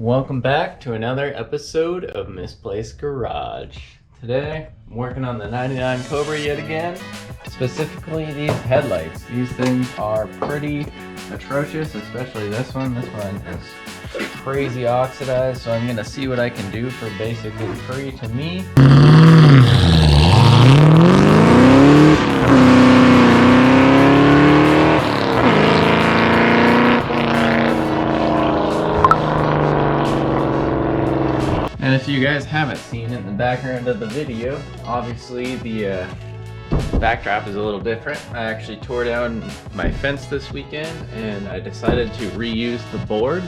Welcome back to another episode of Misplaced Garage. Today, I'm working on the 99 Cobra yet again, specifically these headlights. These things are pretty atrocious, especially this one. This one is crazy oxidized, so I'm gonna see what I can do for basically free to me. And if you guys haven't seen it in the background of the video, obviously the backdrop is a little different. I actually tore down my fence this weekend and I decided to reuse the boards.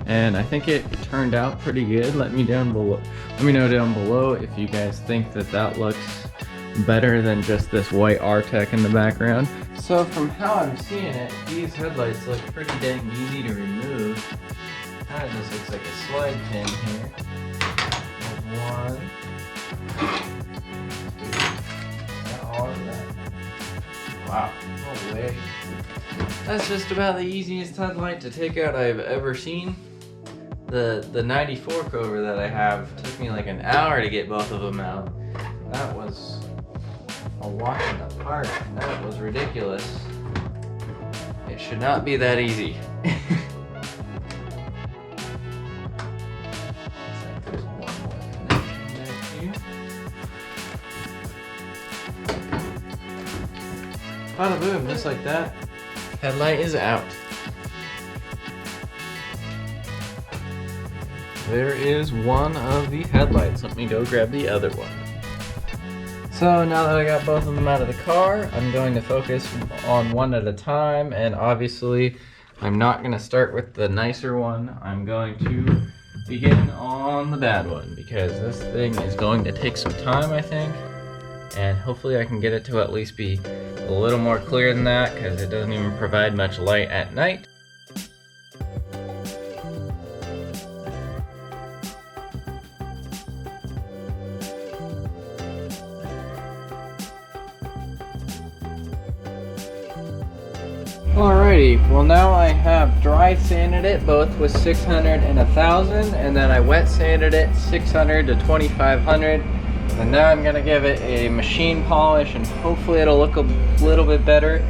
And I think it turned out pretty good. Let me know down below if you guys think that that looks better than just this white R-Tech in the background. So from how I'm seeing it, these headlights look pretty dang easy to remove. Kind of just looks like a slide pin here. One, two, all of that. Wow, no way. That's just about the easiest headlight to take out I've ever seen. The 94 Cobra that I have took me like an hour to get both of them out. That was a walk in the park. That was ridiculous. It should not be that easy. Bada boom, just like that. Headlight is out. There is one of the headlights. Let me go grab the other one. So now that I got both of them out of the car, I'm going to focus on one at a time, and obviously I'm not going to start with the nicer one. I'm going to begin on the bad one because this thing is going to take some time, I think. And hopefully I can get it to at least be a little more clear than that because it doesn't even provide much light at night. Alrighty, well now I have dry sanded it both with 600 and 1000, and then I wet sanded it 600 to 2500. And now I'm going to give it a machine polish and hopefully it'll look a little bit better.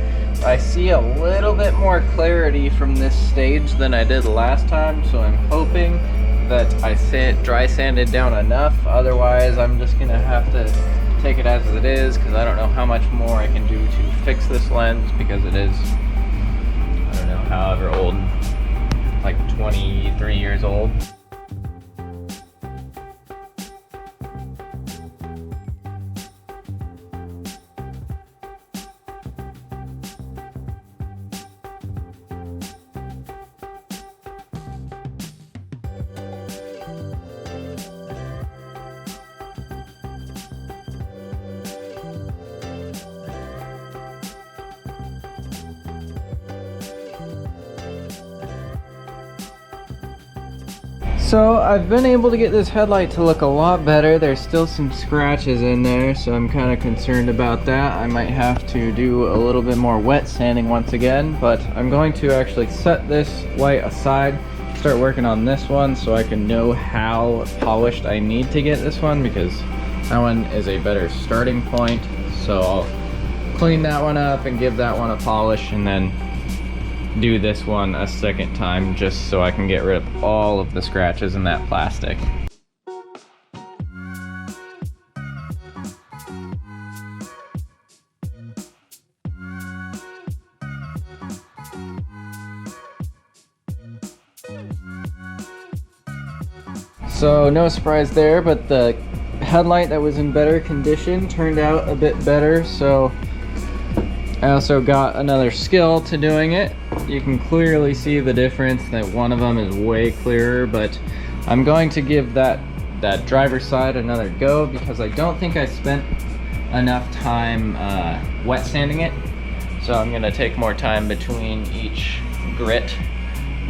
I see a little bit more clarity from this stage than I did last time, so I'm hoping that I dry sanded down enough. Otherwise I'm just going to have to take it as it is because I don't know how much more I can do to fix this lens because it is, I don't know, however old, like 23 years old. So I've been able to get this headlight to look a lot better. There's still some scratches in there, so I'm kind of concerned about that. I might have to do a little bit more wet sanding once again, but I'm going to actually set this light aside, start working on this one so I can know how polished I need to get this one because that one is a better starting point. So I'll clean that one up and give that one a polish and then do this one a second time just so I can get rid of all of the scratches in that plastic. So no surprise there, but the headlight that was in better condition turned out a bit better, so I also got another skill to doing it. You can clearly see the difference that one of them is way clearer, but I'm going to give that driver's side another go because I don't think I spent enough time wet sanding it. So I'm going to take more time between each grit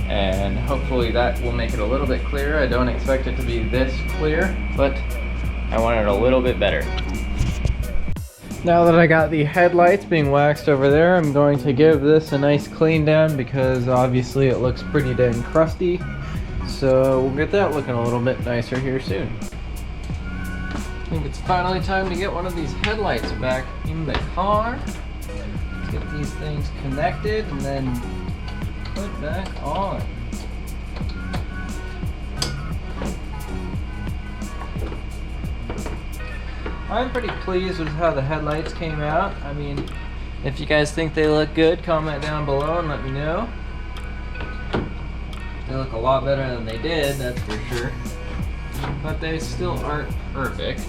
and hopefully that will make it a little bit clearer. I don't expect it to be this clear, but I want it a little bit better. Now that I got the headlights being waxed over there, I'm going to give this a nice clean down because obviously it looks pretty dang crusty. So we'll get that looking a little bit nicer here soon. I think it's finally time to get one of these headlights back in the car. Let's get these things connected and then put back on. I'm pretty pleased with how the headlights came out. I mean, if you guys think they look good, comment down below and let me know. They look a lot better than they did, that's for sure. But they still aren't perfect.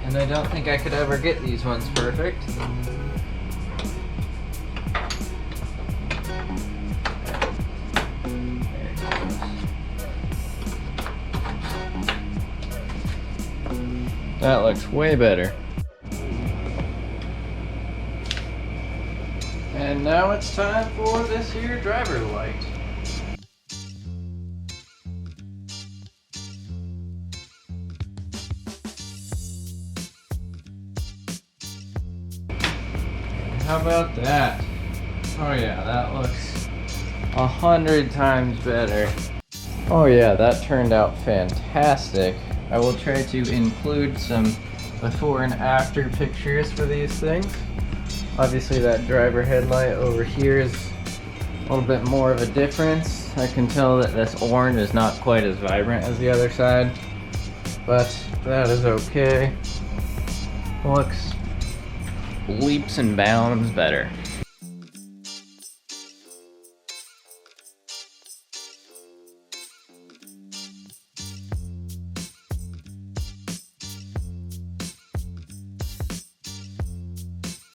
And I don't think I could ever get these ones perfect. That looks way better. And now it's time for this here driver light. How about that? Oh yeah, that looks 100 times better. Oh yeah, that turned out fantastic. I will try to include some before and after pictures for these things. Obviously that driver headlight over here is a little bit more of a difference. I can tell that this orange is not quite as vibrant as the other side, but that is okay. Looks leaps and bounds better.